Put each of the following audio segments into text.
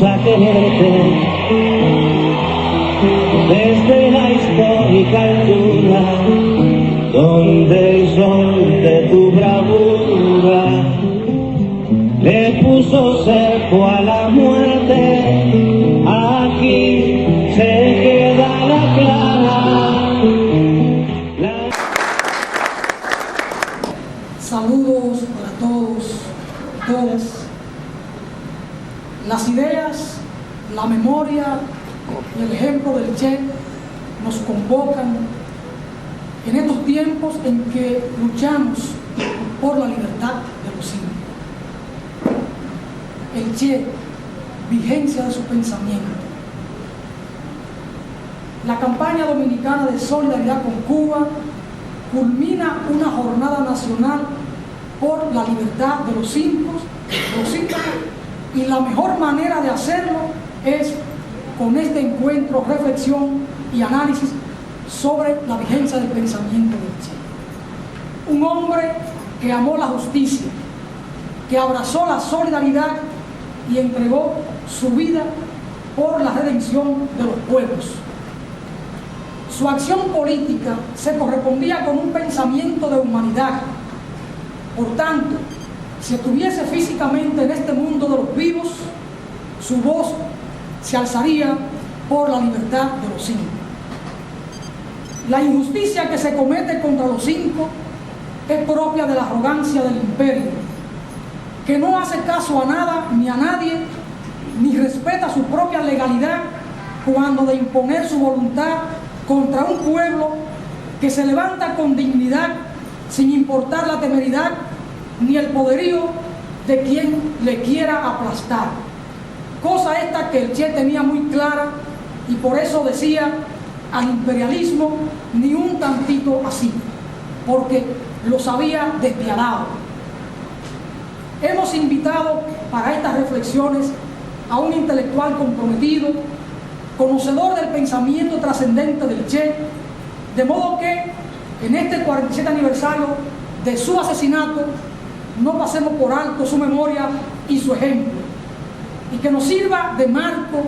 a quererte desde la histórica altura donde el sol de tu bravura le puso cerco a la muerte. Aquí se queda la clara. Saludos para todos y todas. Las ideas, la memoria y el ejemplo del Che nos convocan en estos tiempos en que luchamos por la libertad de los indios. El Che, vigencia de su pensamiento. La campaña dominicana de solidaridad con Cuba culmina una jornada nacional por la libertad de los indios, y la mejor manera de hacerlo es con este encuentro, reflexión y análisis sobre la vigencia del pensamiento del Che. Un hombre que amó la justicia, que abrazó la solidaridad y entregó su vida por la redención de los pueblos. Su acción política se correspondía con un pensamiento de humanidad. Por tanto, si estuviese físicamente en este mundo de los vivos, su voz se alzaría por la libertad de los indios. La injusticia que se comete contra los indios es propia de la arrogancia del imperio, que no hace caso a nada ni a nadie, ni respeta su propia legalidad cuando de imponer su voluntad contra un pueblo que se levanta con dignidad sin importar la temeridad ni el poderío de quien le quiera aplastar. Cosa esta que el Che tenía muy clara y por eso decía al imperialismo ni un tantito así, porque los había despiadado. Hemos invitado para estas reflexiones a un intelectual comprometido, conocedor del pensamiento trascendente del Che, de modo que en este 47 aniversario de su asesinato no pasemos por alto su memoria y su ejemplo, y que nos sirva de marco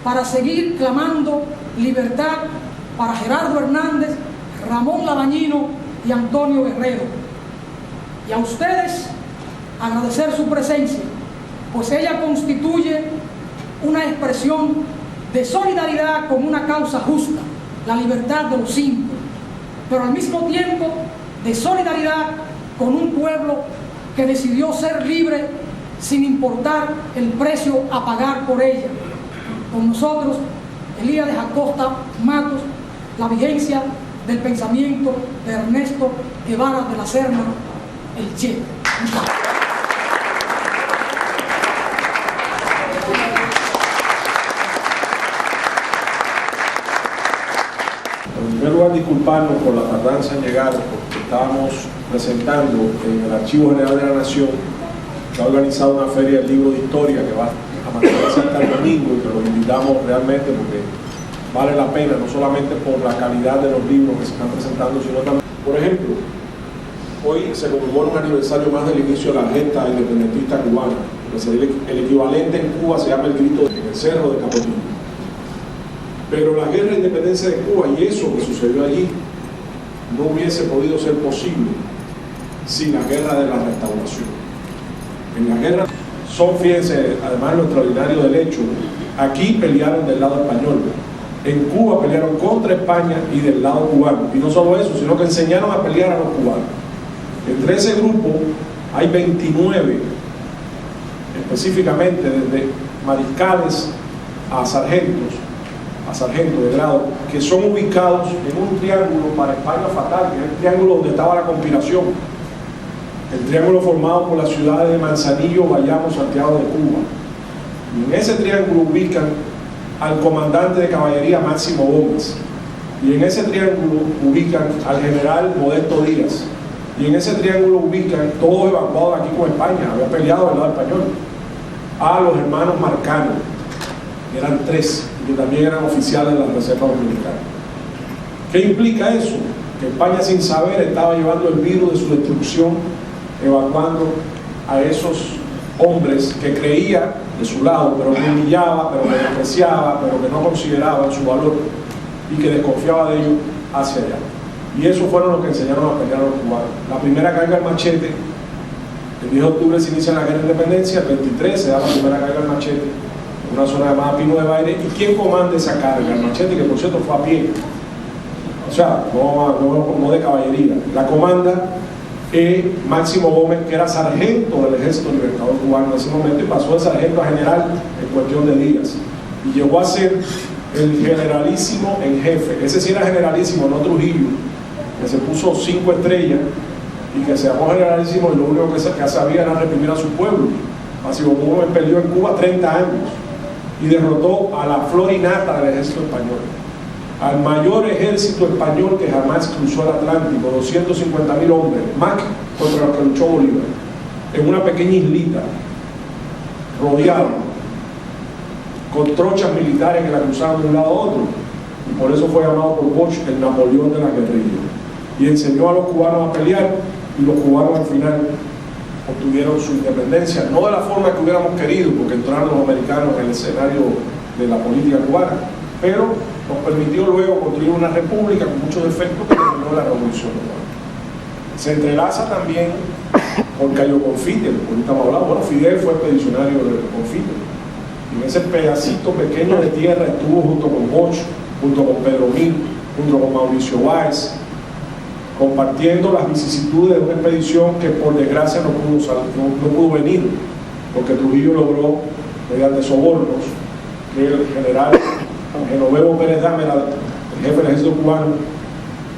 para seguir clamando libertad para Gerardo Hernández, Ramón Labañino y Antonio Guerrero. Y a ustedes agradecer su presencia, pues ella constituye una expresión de solidaridad con una causa justa, la libertad de los indios, pero al mismo tiempo de solidaridad con un pueblo que decidió ser libre sin importar el precio a pagar por ella. Con nosotros, Elías de Acosta Matos, la vigencia del pensamiento de Ernesto Guevara de la Serna, el Che. Muchas gracias. En primer lugar, disculparnos por la tardanza en llegar, porque estábamos presentando en el Archivo General de la Nación, que ha organizado una feria del libro de historia que va a mantenerse hasta el domingo, y que los invitamos realmente porque vale la pena, no solamente por la calidad de los libros que se están presentando, sino también, por ejemplo, hoy se conmemora un aniversario más del inicio de la gesta independentista cubana. El equivalente en Cuba se llama el grito en el Cerro de Capotillo. Pero la guerra de independencia de Cuba y eso que sucedió allí no hubiese podido ser posible sin la guerra de la restauración. En la guerra fíjense, además lo extraordinario del hecho, aquí pelearon del lado español, en Cuba pelearon contra España y del lado cubano. Y no solo eso, sino que enseñaron a pelear a los cubanos. Entre ese grupo hay 29, específicamente desde mariscales a sargentos de grado, que son ubicados en un triángulo para España fatal, que es el triángulo donde estaba la conspiración. El triángulo formado por las ciudades de Manzanillo, Bayamo, Santiago de Cuba. Y en ese triángulo ubican al comandante de caballería Máximo Gómez. Y en ese triángulo ubican al general Modesto Díaz. Y en ese triángulo ubican, todos evacuados aquí con España, había peleado del lado español, a los hermanos Marcano. Eran 3, que también eran oficiales de la Reserva Dominicana. ¿Qué implica eso? Que España, sin saber, estaba llevando el virus de su destrucción, evacuando a esos hombres que creía de su lado, pero que humillaba, pero que despreciaba, pero que no consideraba su valor y que desconfiaba de ellos hacia allá. Y eso fueron los que enseñaron a pelear a los cubanos. La primera carga al machete, el 10 de octubre se inicia la guerra de independencia, el 23 se da la primera carga al machete, en una zona llamada Pino de Baile. ¿Y quién comanda esa carga? El machete, que por cierto fue a pie, o sea, no de caballería. La comanda Máximo Gómez, que era sargento del Ejército Libertador Cubano en ese momento, y pasó de sargento a general en cuestión de días. Y llegó a ser el generalísimo en jefe. Ese sí era generalísimo, no Trujillo, que se puso 5 estrellas y que se llamó generalísimo, y lo único que sabía era reprimir a su pueblo. Máximo Gómez peleó en Cuba 30 años y derrotó a la flor y nata del ejército español, al mayor ejército español que jamás cruzó el Atlántico, 250.000 hombres, más contra los que luchó Bolívar, en una pequeña islita, rodeado, con trochas militares que la cruzaban de un lado a otro. Y por eso fue llamado por Bosch el Napoleón de la guerrilla. Y enseñó a los cubanos a pelear, y los cubanos al final obtuvieron su independencia, no de la forma que hubiéramos querido, porque entraron los americanos en el escenario de la política cubana, pero nos permitió luego construir una república con muchos defectos que terminó la revolución cubana. Se entrelaza también con Cayo Confite, lo que ahorita hemos hablado. Bueno, Fidel fue expedicionario de Confite, y en ese pedacito pequeño de tierra estuvo junto con Bosch, junto con Pedro Mil, junto con Mauricio Báez, compartiendo las vicisitudes de una expedición que por desgracia no pudo venir, porque Trujillo logró, mediante sobornos, que el general Genovevo Pérez Dámela, el jefe del ejército cubano,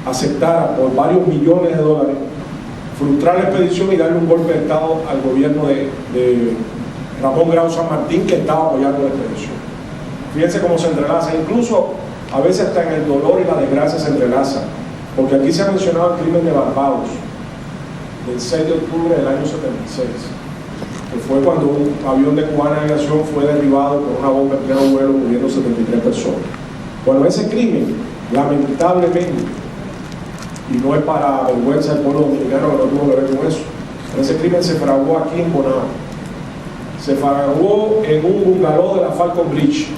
aceptara por varios millones de dólares frustrar la expedición y darle un golpe de estado al gobierno de Ramón Grau San Martín, que estaba apoyando la expedición. Fíjense cómo se entrelaza, incluso a veces hasta en el dolor y la desgracia se entrelaza, porque aquí se ha mencionado el crimen de Barbados del 6 de octubre del año 76, que fue cuando un avión de Cubana Aviación fue derribado por una bomba en pleno vuelo, muriendo 73 personas. Bueno, ese crimen, lamentablemente, y no es para vergüenza del pueblo dominicano que no tuvo que ver con eso, pero ese crimen se fraguó aquí en Bonao, se fraguó en un bungalow de la Falcon Bridge,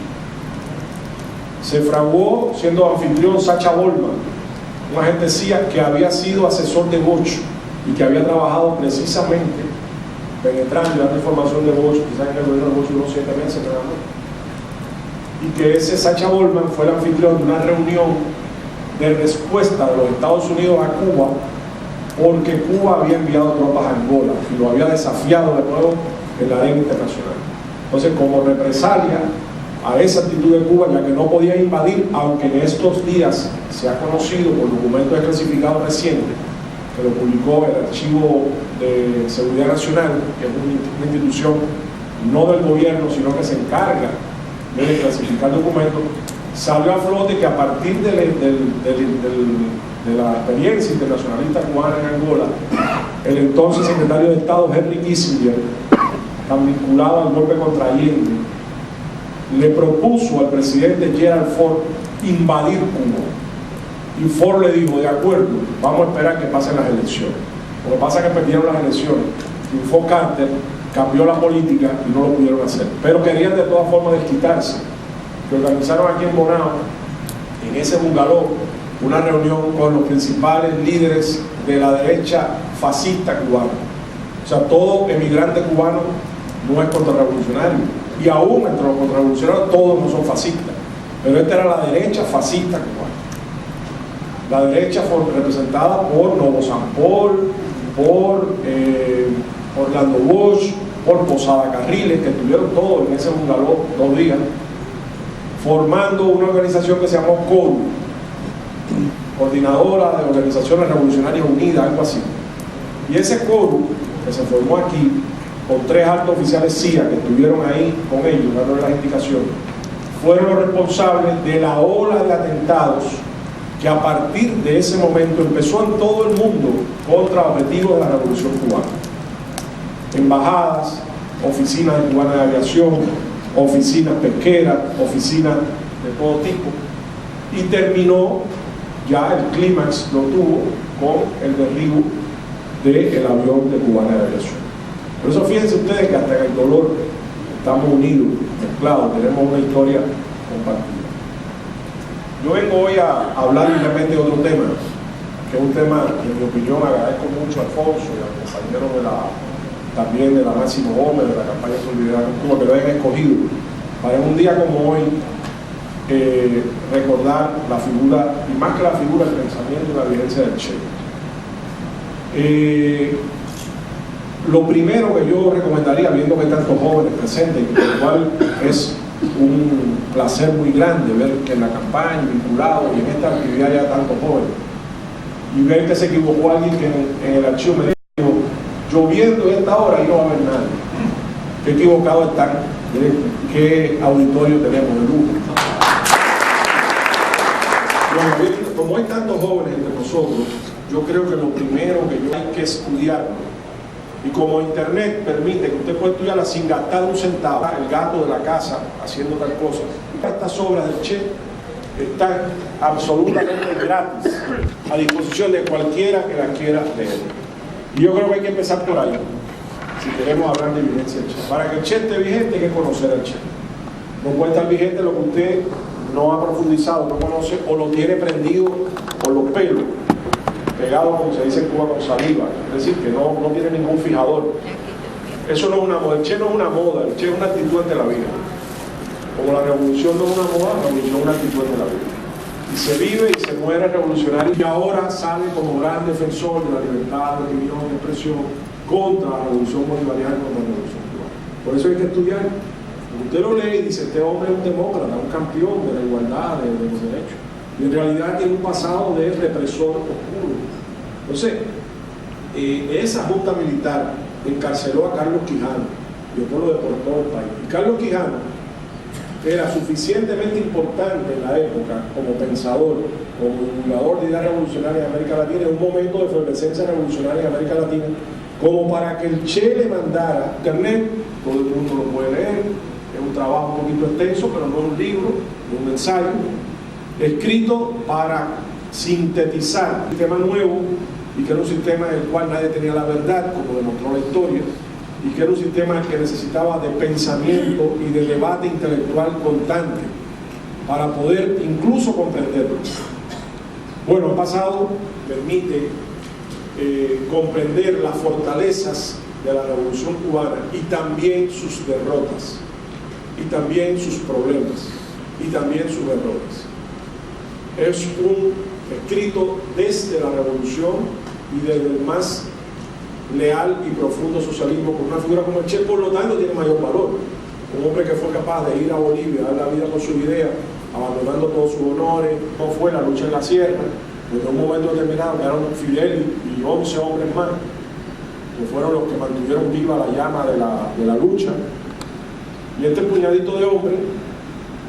se fraguó siendo anfitrión Sacha Bollman, un agente CIA que había sido asesor de Bosch y que había trabajado precisamente penetrando y dando información de Bosch, quizás en el gobierno de Bosch unos 7 meses nada más. Y que ese Sacha Bollman fue el anfitrión de una reunión de respuesta de los Estados Unidos a Cuba, porque Cuba había enviado tropas a Angola y lo había desafiado de nuevo en la arena internacional. Entonces, como represalia a esa actitud de Cuba, ya que no podía invadir, aunque en estos días se ha conocido por documentos desclasificados recientes, que lo publicó el Archivo de Seguridad Nacional, que es una institución no del gobierno, sino que se encarga de desclasificar documentos, salió a flote que a partir de la experiencia internacionalista cubana en Angola, el entonces secretario de Estado Henry Kissinger, tan vinculado al golpe contra Allende, le propuso al presidente Gerald Ford invadir Cuba. Y Ford le dijo, de acuerdo, vamos a esperar que pasen las elecciones. Lo que pasa es que perdieron las elecciones. Triunfó Carter, cambió la política y no lo pudieron hacer. Pero querían de todas formas desquitarse. Que organizaron aquí en Bonao, en ese bungalow, una reunión con los principales líderes de la derecha fascista cubana. O sea, todo emigrante cubano no es contrarrevolucionario. Y aún entre los contrarrevolucionarios todos no son fascistas. Pero esta era la derecha fascista cubana. La derecha fue representada por Novo Sampol, por Orlando Bosch, por Posada Carriles, que estuvieron todos en ese bungalow 2 días, formando una organización que se llamó CORU, Coordinadora de Organizaciones Revolucionarias Unidas, algo así. Y ese CORU, que se formó aquí, con 3 altos oficiales CIA que estuvieron ahí con ellos, dando las indicaciones, fueron los responsables de la ola de atentados que a partir de ese momento empezó en todo el mundo contra objetivos de la Revolución Cubana. Embajadas, oficinas de Cubana de Aviación, oficinas pesqueras, oficinas de todo tipo. Y terminó, ya el clímax lo tuvo con el derribo del avión de Cubana de Aviación. Por eso fíjense ustedes que hasta en el dolor estamos unidos, mezclados, tenemos una historia compartida. Yo vengo hoy a hablar simplemente de otro tema, que es un tema que en mi opinión agradezco mucho a Alfonso y a los compañeros también de la Máximo Gómez, de la campaña Solidaridad con Cuba, que lo hayan escogido para en un día como hoy recordar la figura, y más que la figura, el pensamiento y la vigencia del Che. Lo primero que yo recomendaría, viendo que hay tantos jóvenes presentes, y por lo cual es un placer muy grande ver que en la campaña, vinculado y en esta actividad ya tantos jóvenes, y ver que se equivocó alguien que en el archivo me dijo, lloviendo en esta hora y no va a haber nadie. Qué equivocado están, qué auditorio tenemos de lujo. Bueno, como hay tantos jóvenes entre nosotros, yo creo que lo primero que hay que estudiar, y como internet permite que usted pueda estudiarla sin gastar un centavo, el gato de la casa haciendo tal cosa, estas obras del Che están absolutamente gratis a disposición de cualquiera que las quiera leer. Y yo creo que hay que empezar por ahí, si queremos hablar de vigencia del Che. Para que el Che esté vigente hay que conocer al Che. No puede estar vigente lo que usted no ha profundizado, no conoce, o lo tiene prendido por los pelos, pegado, como se dice en Cuba, con saliva, es decir, que no tiene ningún fijador. Eso no es una moda, el Che no es una moda, el Che es una actitud ante la vida. Como la revolución no es una moda, la revolución es una actitud ante la vida. Y se vive y se muere revolucionario, y ahora sale como gran defensor de la libertad de opinión, de expresión, contra la revolución bolivariana, contra la revolución cubana. Por eso hay que estudiar. Usted lo lee y dice, este hombre es un demócrata, un campeón de la igualdad, de los derechos. Y en realidad tiene un pasado de represor oscuro. Entonces, esa junta militar encarceló a Carlos Quijano y después lo deportó del país. Y Carlos Quijano era suficientemente importante en la época como pensador, como divulgador de ideas revolucionarias en América Latina, en un momento de efervescencia revolucionaria en América Latina, como para que el Che le mandara internet, todo el mundo lo puede leer, es un trabajo un poquito extenso, pero no es un libro, es un ensayo, escrito para sintetizar un sistema nuevo, y que era un sistema en el cual nadie tenía la verdad, como demostró la historia, y que era un sistema que necesitaba de pensamiento y de debate intelectual constante para poder incluso comprenderlo. Bueno, el pasado permite comprender las fortalezas de la revolución cubana y también sus derrotas, y también sus problemas, y también sus errores. Es un escrito desde la revolución y desde el más leal y profundo socialismo, con una figura como el Che, por lo tanto tiene mayor valor. Un hombre que fue capaz de ir a Bolivia, dar la vida por su idea, abandonando todos sus honores, no fue la lucha en la sierra, desde un momento determinado quedaron Fidel y 11 hombres más, que fueron los que mantuvieron viva la llama de la lucha. Y este puñadito de hombres,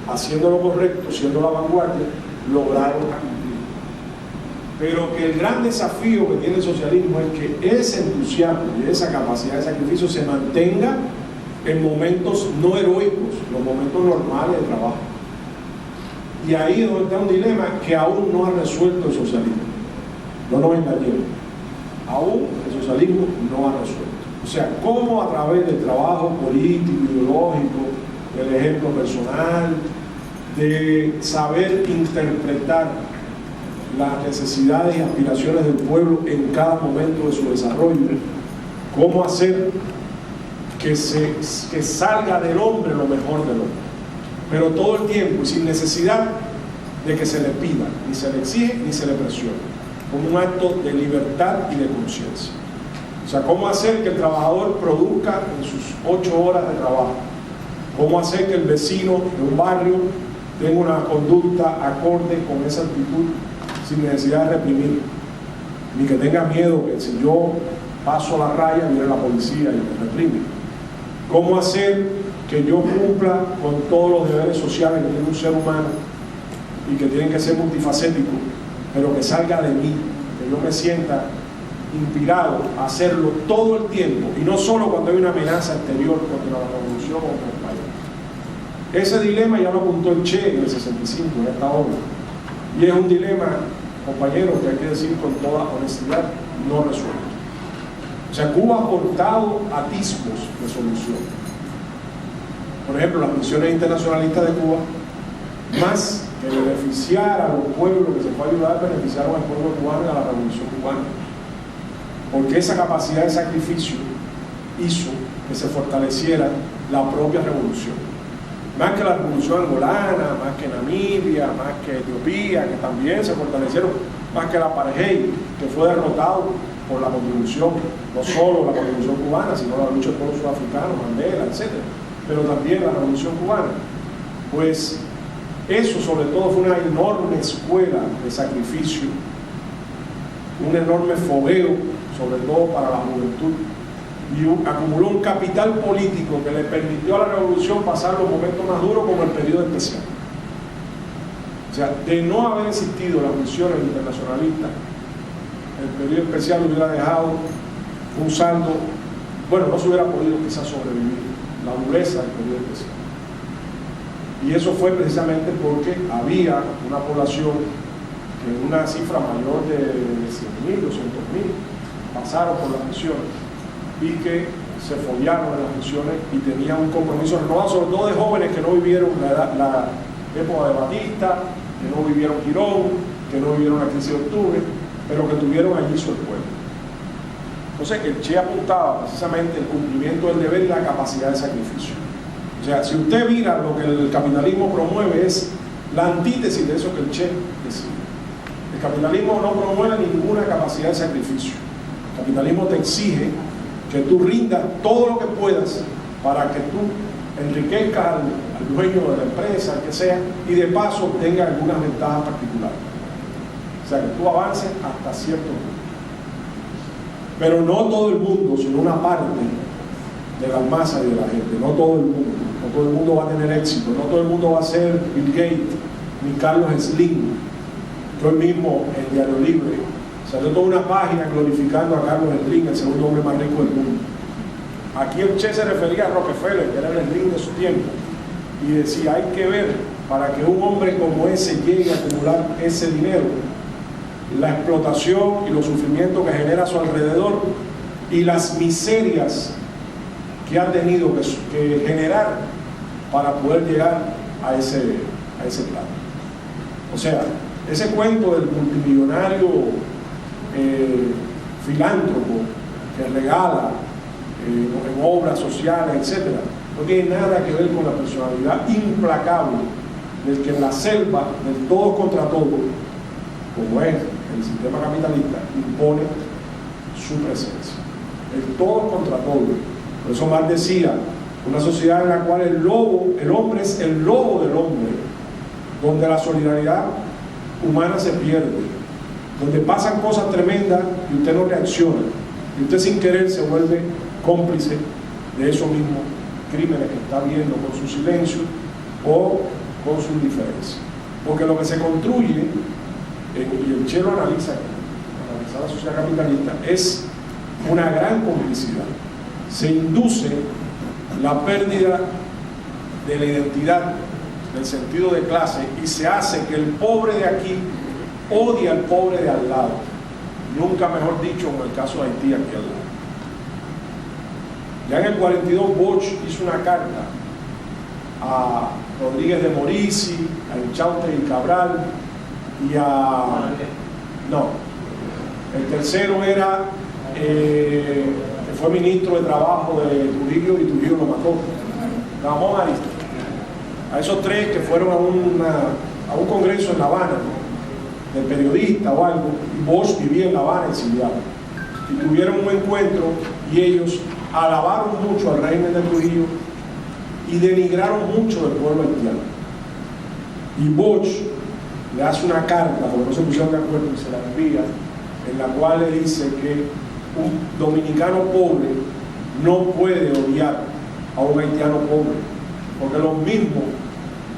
haciendo lo correcto, siendo la vanguardia, lograron cumplir. Pero que el gran desafío que tiene el socialismo es que ese entusiasmo y esa capacidad de sacrificio se mantenga en momentos no heroicos, los momentos normales de trabajo. Y ahí es donde está un dilema que aún no ha resuelto el socialismo. No nos engañemos. Aún el socialismo no ha resuelto. O sea, cómo a través del trabajo político, ideológico, del ejemplo personal, de saber interpretar las necesidades y aspiraciones del pueblo en cada momento de su desarrollo, cómo hacer que salga del hombre lo mejor del hombre, pero todo el tiempo y sin necesidad de que se le pida, ni se le exige, ni se le presione, como un acto de libertad y de conciencia. O sea, cómo hacer que el trabajador produzca en sus 8 horas de trabajo, cómo hacer que el vecino de un barrio tenga una conducta acorde con esa actitud sin necesidad de reprimir, ni que tenga miedo que si yo paso la raya viene la policía y me reprime. Cómo hacer que yo cumpla con todos los deberes sociales que tiene un ser humano y que tienen que ser multifacéticos, pero que salga de mí, que yo me sienta inspirado a hacerlo todo el tiempo y no solo cuando hay una amenaza exterior contra la revolución o contra el país. Ese dilema ya lo apuntó el Che en el 65, en esta obra, y es un dilema, compañeros, que hay que decir con toda honestidad, no resuelto. O sea, Cuba ha aportado atisbos de solución, por ejemplo, las misiones internacionalistas de Cuba, más que beneficiar a los pueblos que se fue a ayudar, beneficiaron al pueblo cubano y a la revolución cubana. Porque esa capacidad de sacrificio hizo que se fortaleciera la propia revolución. Más que la revolución angolana, más que Namibia, más que Etiopía, que también se fortalecieron, más que el apartheid, que fue derrotado por la contribución, no solo la contribución cubana, sino la lucha del pueblo sudafricano, Mandela, etc. Pero también la revolución cubana. Pues eso sobre todo fue una enorme escuela de sacrificio, un enorme fogueo, sobre todo para la juventud, y acumuló un capital político que le permitió a la revolución pasar los momentos más duros como el periodo especial. O sea, de no haber existido las misiones internacionalistas, el periodo especial hubiera dejado un saldo, bueno, no se hubiera podido quizás sobrevivir la dureza del periodo especial. Y eso fue precisamente porque había una población que una cifra mayor de 100.000, 200.000 pasaron por las misiones y que se follaron en las misiones y tenían un compromiso renovado, sobre todo de jóvenes que no vivieron la época de Batista, que no vivieron Girón, que no vivieron la crisis de octubre, pero que tuvieron allí su pueblo. Entonces el Che apuntaba precisamente el cumplimiento del deber y la capacidad de sacrificio. O sea, si usted mira lo que el capitalismo promueve es la antítesis de eso que el Che decía. El capitalismo no promueve ninguna capacidad de sacrificio. El capitalismo te exige que tú rindas todo lo que puedas para que tú enriquezcas al dueño de la empresa, al que sea, y de paso obtengas algunas ventajas particulares. O sea, que tú avances hasta cierto punto. Pero no todo el mundo, sino una parte de la masa y de la gente. No todo el mundo. No todo el mundo va a tener éxito. No todo el mundo va a ser Bill Gates ni Carlos Slim. Yo mismo, en Diario Libre, salió toda una página glorificando a Carlos Slim, el segundo hombre más rico del mundo. Aquí el Che se refería a Rockefeller, que era el Slim de su tiempo, y decía, hay que ver, para que un hombre como ese llegue a acumular ese dinero, la explotación y los sufrimientos que genera a su alrededor y las miserias que ha tenido que generar para poder llegar a ese plano. O sea, ese cuento del multimillonario filántropo que regala en obras sociales, etc., no tiene nada que ver con la personalidad implacable del que en la selva del todo contra todo, como es el sistema capitalista, impone su presencia. El todo contra todo. Por eso Marx decía, una sociedad en la cual el hombre es el lobo del hombre, donde la solidaridad humana se pierde, donde pasan cosas tremendas y usted no reacciona, y usted sin querer se vuelve cómplice de esos mismos crímenes que está viendo con su silencio o con su indiferencia. Porque lo que se construye, y el Che lo analiza la sociedad capitalista, es una gran complicidad. Se induce la pérdida de la identidad, del sentido de clase, y se hace que el pobre de aquí odie al pobre de al lado. Nunca mejor dicho en el caso de Haití aquí al lado. Ya en el 42 Bosch hizo una carta a Rodríguez de Morici, a Inchaute y Cabral y a... No, el tercero era que fue ministro de Trabajo de Trujillo y Trujillo lo mató, Ramón Arispe. A esos tres que fueron a un congreso en La Habana, ¿no?, del periodista o algo, y Bosch vivía en La Habana exiliado, y tuvieron un encuentro y ellos alabaron mucho al régimen de Trujillo y denigraron mucho del pueblo haitiano. Y Bosch le hace una carta, porque no se pusieron de acuerdo, y se la envía, en la cual le dice que un dominicano pobre no puede odiar a un haitiano pobre, porque los mismos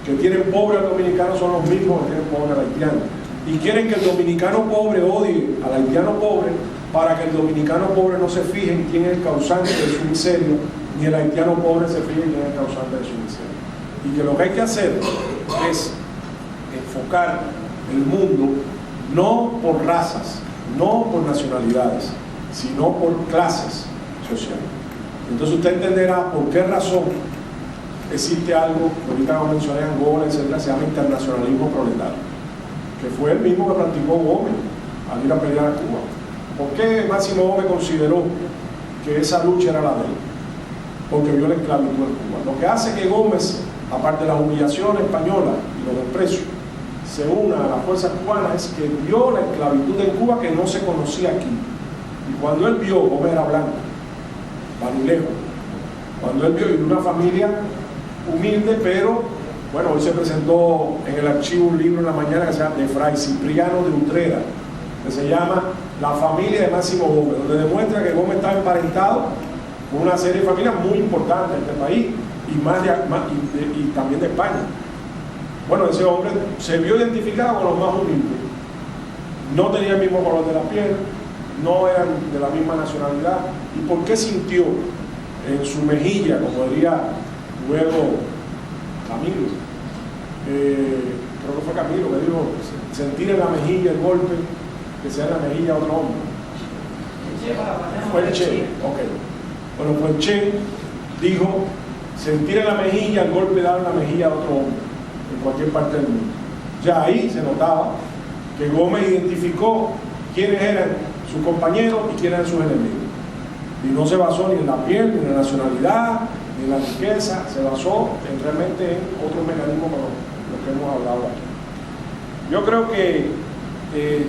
que tienen pobre al dominicano son los mismos que tienen pobre al haitiano, y quieren que el dominicano pobre odie al haitiano pobre para que el dominicano pobre no se fije en quién es el causante de su miseria, ni el haitiano pobre se fije en quién es el causante de su miseria. Y que lo que hay que hacer es enfocar el mundo no por razas, no por nacionalidades, sino por clases sociales. Entonces usted entenderá por qué razón existe algo, ahorita lo mencioné, Angola, etcétera, se llama internacionalismo proletario, que fue el mismo que practicó Gómez al ir a pelear a Cuba. ¿Por qué Máximo Gómez consideró que esa lucha era la de él? Porque vio la esclavitud en Cuba. Lo que hace que Gómez, aparte de las humillaciones españolas y los desprecios, se una a las fuerzas cubanas es que vio la esclavitud en Cuba que no se conocía aquí. Y cuando él vio, Gómez era blanco, barilejo, cuando él vio, y de una familia humilde, pero bueno, hoy se presentó en el archivo un libro en la mañana que se llama de Fray Cipriano de Utrera, que se llama La familia de Máximo Gómez, donde demuestra que Gómez estaba emparentado con una serie de familias muy importantes de este país y también de España. Bueno, ese hombre se vio identificado con los más humildes, no tenía el mismo color de la piel, no eran de la misma nacionalidad. ¿Y por qué sintió en su mejilla, como diría luego Camilo, creo que fue Camilo que dijo, sentir en la mejilla el golpe que sea en la mejilla de otro hombre? Fue el Che, ok. Bueno, pues el Che dijo sentir en la mejilla el golpe dado en la mejilla de otro hombre en cualquier parte del mundo. Ya ahí se notaba que Gómez identificó quiénes eran sus compañeros y quiénes eran sus enemigos. Y no se basó ni en la piel, ni en la nacionalidad, ni en la riqueza, se basó realmente en otros mecanismos como los que hemos hablado aquí. Yo creo que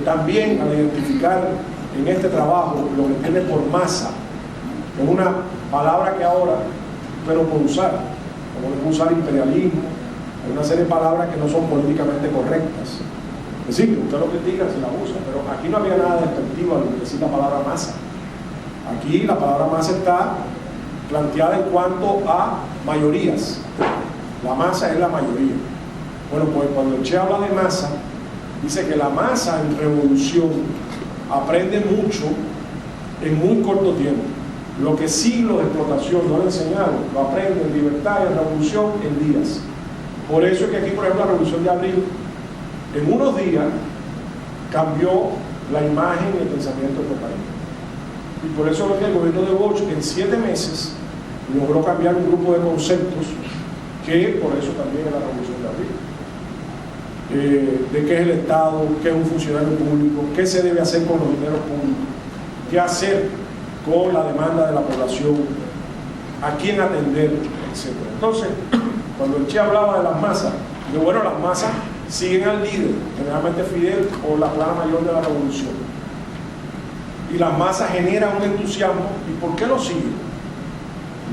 también al identificar en este trabajo lo que tiene por masa, es una palabra que ahora, pero por usar, como le puedo usar imperialismo, hay una serie de palabras que no son políticamente correctas. Es decir, que usted lo critica si la usa, pero aquí no había nada despectivo al decir la palabra masa. Aquí la palabra masa está planteada en cuanto a mayorías. La masa es la mayoría. Bueno, pues cuando el Che habla de masa, dice que la masa en revolución aprende mucho en muy corto tiempo. Lo que siglos de explotación no le enseñaron, lo aprende en libertad y en revolución en días. Por eso es que aquí, por ejemplo, la Revolución de Abril, en unos días, cambió la imagen y el pensamiento de este país. Y por eso es que el gobierno de Bosch, en 7 meses, logró cambiar un grupo de conceptos que, por eso también es la Revolución de Abril. De qué es el Estado, qué es un funcionario público, qué se debe hacer con los dineros públicos, qué hacer con la demanda de la población, a quién atender, etc. Entonces, cuando el Che hablaba de las masas, digo, bueno, las masas siguen al líder, generalmente Fidel o la plana mayor de la revolución. Y las masas generan un entusiasmo. ¿Y por qué lo siguen?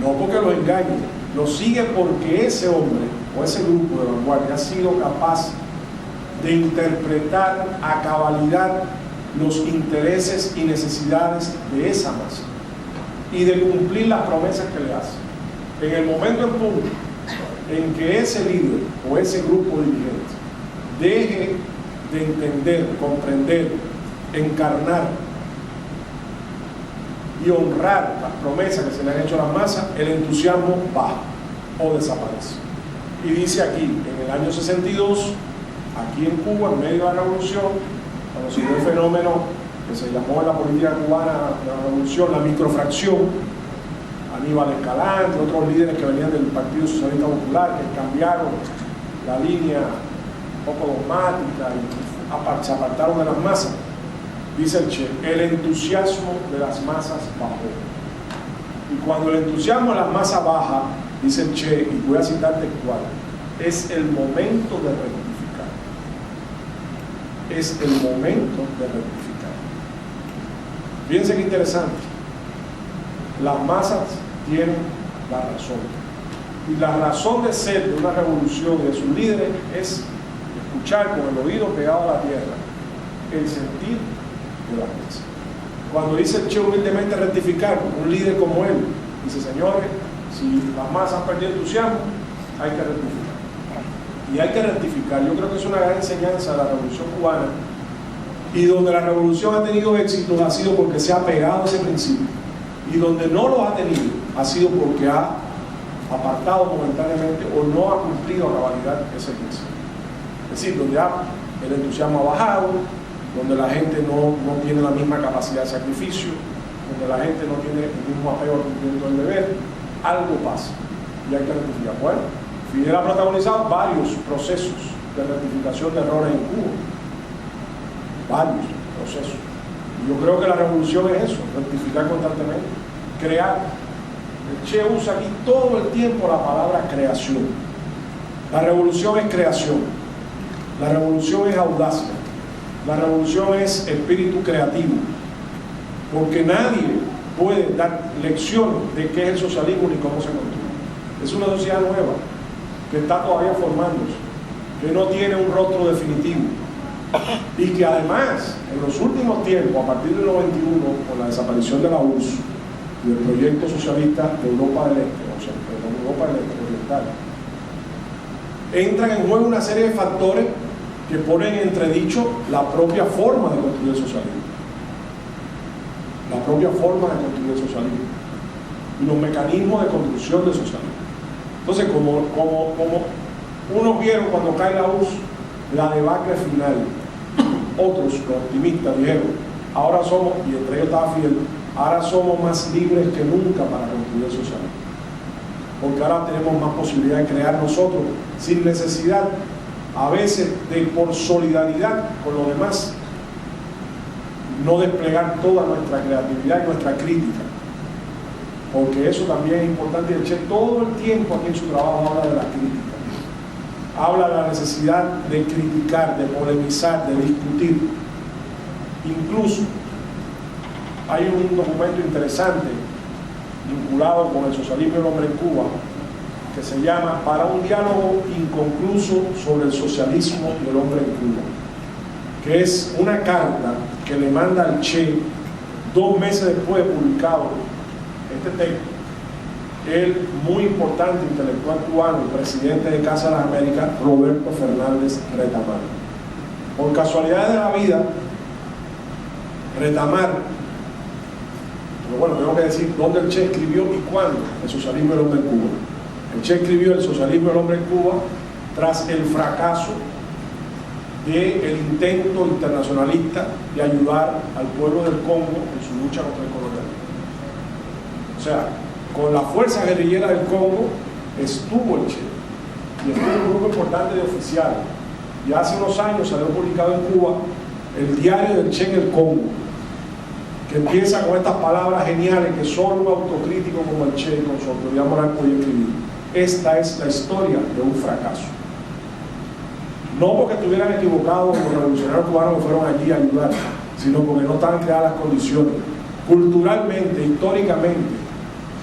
No porque los engañen, lo siguen porque ese hombre o ese grupo de vanguardia ha sido capaz de interpretar a cabalidad los intereses y necesidades de esa masa y de cumplir las promesas que le hace. En el momento en punto en que ese líder o ese grupo dirigente deje de entender, comprender, encarnar y honrar las promesas que se le han hecho a las masas, el entusiasmo baja o desaparece. Y dice aquí, en el año 62, aquí en Cuba, en medio de la revolución, cuando se dio el fenómeno que se llamó en la política cubana de la revolución la microfracción, Aníbal Escalante, otros líderes que venían del Partido Socialista Popular, que cambiaron la línea un poco dogmática y se apartaron de las masas. Dice el Che, el entusiasmo de las masas bajó. Y cuando el entusiasmo de las masas baja, dice el Che, y voy a citar textual, es el momento de rectificar. Es el momento de rectificar. Fíjense qué interesante. Las masas tienen la razón. Y la razón de ser de una revolución y de sus líderes es escuchar con el oído pegado a la tierra el sentir de la masa. Cuando dice el Che humildemente rectificar, un líder como él dice, señores, si las masas han perdido entusiasmo, hay que rectificar. Y hay que rectificar. Yo creo que es una gran enseñanza de la revolución cubana, y donde la revolución ha tenido éxito ha sido porque se ha pegado a ese principio, y donde no lo ha tenido ha sido porque ha apartado momentáneamente o no ha cumplido a cabalidad ese principio. Es decir, donde el entusiasmo ha bajado, donde la gente no tiene la misma capacidad de sacrificio, donde la gente no tiene el mismo apego al cumplimiento del deber, algo pasa. y hay que rectificar. Bueno, Fidel ha protagonizado varios procesos de rectificación de errores en Cuba. Varios procesos. Y yo creo que la revolución es eso, rectificar constantemente, crear. El Che usa aquí todo el tiempo la palabra creación. La revolución es creación. La revolución es audacia. La revolución es espíritu creativo. Porque nadie puede dar lecciones de qué es el socialismo ni cómo se construye. Es una sociedad nueva que está todavía formándose, que no tiene un rostro definitivo y que además en los últimos tiempos, a partir del 91, con la desaparición de la URSS y del proyecto socialista de Europa del Este, o sea, de Europa del Este oriental, entran en juego una serie de factores que ponen en entredicho la propia forma de construir el socialismo. La propia forma de construir el socialismo y los mecanismos de construcción del socialismo. Entonces, como unos vieron cuando cae la URSS la debacle final, otros, los optimistas, dijeron, ahora somos, y entre ellos estaba Fidel, ahora somos más libres que nunca para construir el socialismo. Porque ahora tenemos más posibilidad de crear nosotros, sin necesidad, a veces, de por solidaridad con los demás, no desplegar toda nuestra creatividad y nuestra crítica. Porque eso también es importante. El Che todo el tiempo aquí en su trabajo habla de la crítica. Habla de la necesidad de criticar, de polemizar, de discutir. Incluso hay un documento interesante vinculado con el socialismo y el hombre en Cuba que se llama Para un diálogo inconcluso sobre el socialismo y el hombre en Cuba, que es una carta que le manda al Che 2 meses después de publicado este texto, el muy importante intelectual cubano, el presidente de Casa de las Américas, Roberto Fernández Retamar. Por casualidad de la vida, Retamar, pero bueno, tengo que decir dónde el Che escribió y cuándo el socialismo y el hombre en Cuba. El Che escribió El socialismo y el hombre en Cuba tras el fracaso del intento internacionalista de ayudar al pueblo del Congo en su lucha contra el colonialismo. O sea, con la fuerza guerrillera del Congo estuvo el Che y estuvo un grupo importante de oficiales. Y hace unos años salió publicado en Cuba el diario del Che en el Congo, que empieza con estas palabras geniales que solo un autocrítico como el Che con su autoridad moral podía escribir. Esta es la historia de un fracaso. No porque estuvieran equivocados los revolucionarios cubanos que fueron allí a ayudar, sino porque no estaban creadas las condiciones. Culturalmente, históricamente,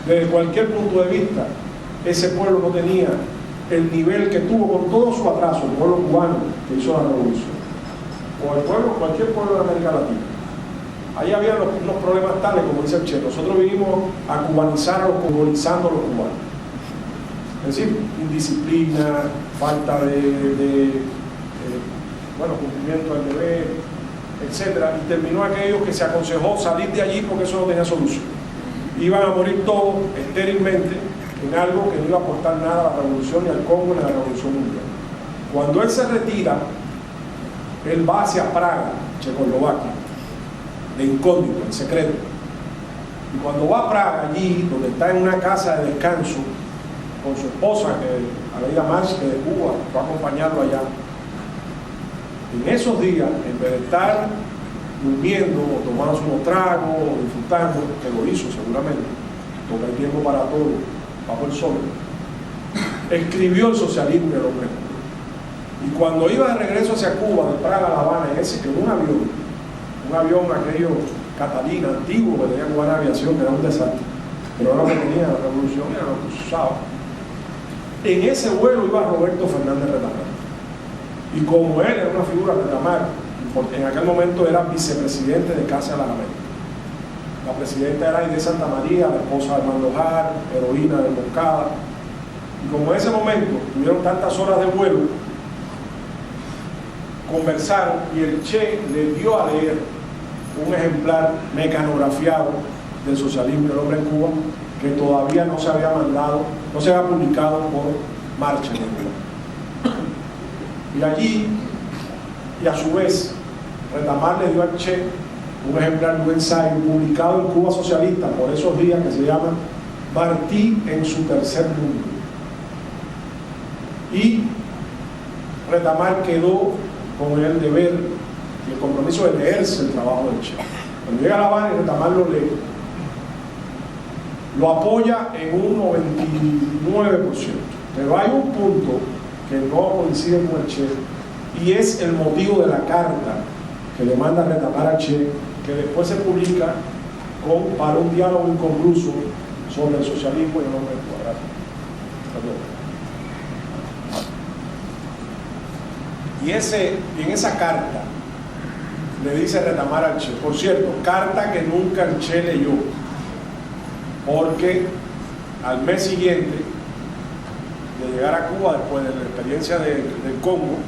desde cualquier punto de vista, ese pueblo no tenía el nivel que tuvo con todo su atraso, el pueblo cubano que hizo la revolución, o el pueblo, cualquier pueblo de América Latina. Ahí había unos problemas tales, como dice el Che, nosotros vinimos a cubanizar a los congolizando a los cubanos. Es decir, indisciplina, falta de cumplimiento del deber, etc. Y terminó aquello que se aconsejó salir de allí porque eso no tenía solución. Iban a morir todos estérilmente en algo que no iba a aportar nada a la revolución, ni al Congo, ni a la revolución mundial. Cuando él se retira, él va hacia Praga, Checoslovaquia, de incógnito, en secreto. Y cuando va a Praga, allí, donde está en una casa de descanso, con su esposa, Aleida Marx, que de Cuba, va a acompañarlo allá. En esos días, en vez de estar durmiendo o tomando unos tragos o disfrutando, que lo hizo seguramente, porque hay tiempo para todo bajo el sol, escribió El socialismo y el hombre en Cuba. Y cuando iba de regreso hacia Cuba, de Praga a La Habana, en un avión aquello Catalina, antiguo, que tenía Cubana Aviación, que era un desastre, pero ahora lo que tenía la revolución era lo que se usaba. En ese vuelo iba Roberto Fernández Retamar. Y como él era una figura Retamar, en aquel momento era vicepresidente de Casa de las Américas. La presidenta era Inés Santa María, la esposa de Armando Jar, heroína de Moncada. Y como en ese momento tuvieron tantas horas de vuelo, conversaron y el Che le dio a leer un ejemplar mecanografiado del socialismo y el hombre en Cuba que todavía no se había mandado, no se había publicado por Marcha en Cuba. Y allí, y a su vez, Retamar le dio al Che un ejemplar de un ensayo publicado en Cuba Socialista por esos días que se llama Martí en su tercer mundo. y Retamar quedó con el deber y el compromiso de leerse el trabajo del Che. Cuando llega a La Habana y Retamar lo lee, lo apoya en un 99%, pero hay un punto que no coincide con el Che, y es el motivo de la carta que le manda Retamar al Che, que después se publica para un diálogo inconcluso sobre el socialismo y el hombre cuadrado. Y en esa carta le dice Retamar al Che, por cierto, carta que nunca el Che leyó, porque al mes siguiente de llegar a Cuba, después de la experiencia del Congo,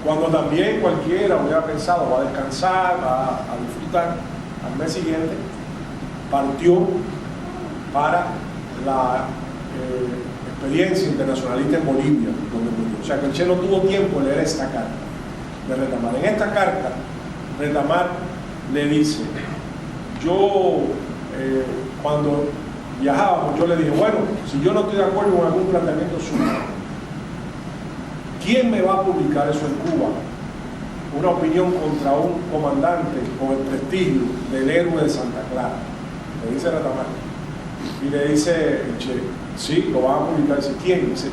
cuando también cualquiera hubiera pensado va a descansar, va a disfrutar, al mes siguiente partió para la experiencia internacionalista en Bolivia, donde murió. O sea que el Che no tuvo tiempo de leer esta carta de Retamar. En esta carta, Retamar le dice, yo cuando viajábamos, yo le dije, bueno, si yo no estoy de acuerdo con algún planteamiento suyo, ¿quién me va a publicar eso en Cuba? Una opinión contra un comandante con el prestigio del héroe de Santa Clara. Le dice Retamar. Y le dice el Che, sí, lo van a publicar. Dice, ¿quién? Dice,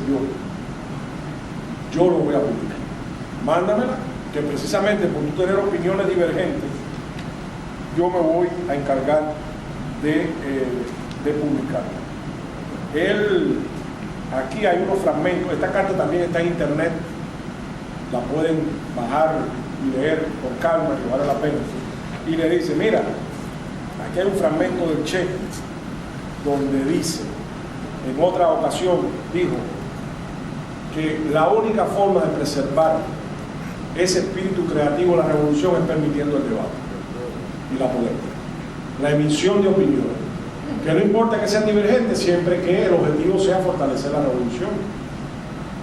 yo lo voy a publicar. Mándamela, que precisamente por tú tener opiniones divergentes, yo me voy a encargar de publicarla. Aquí hay unos fragmentos, esta carta también está en internet, la pueden bajar y leer con calma, que vale la pena. Y le dice, mira, aquí hay un fragmento del Che, donde dice, en otra ocasión, dijo que la única forma de preservar ese espíritu creativo de la revolución es permitiendo el debate y la polémica, la emisión de opiniones, que no importa que sean divergentes, siempre que el objetivo sea fortalecer la revolución,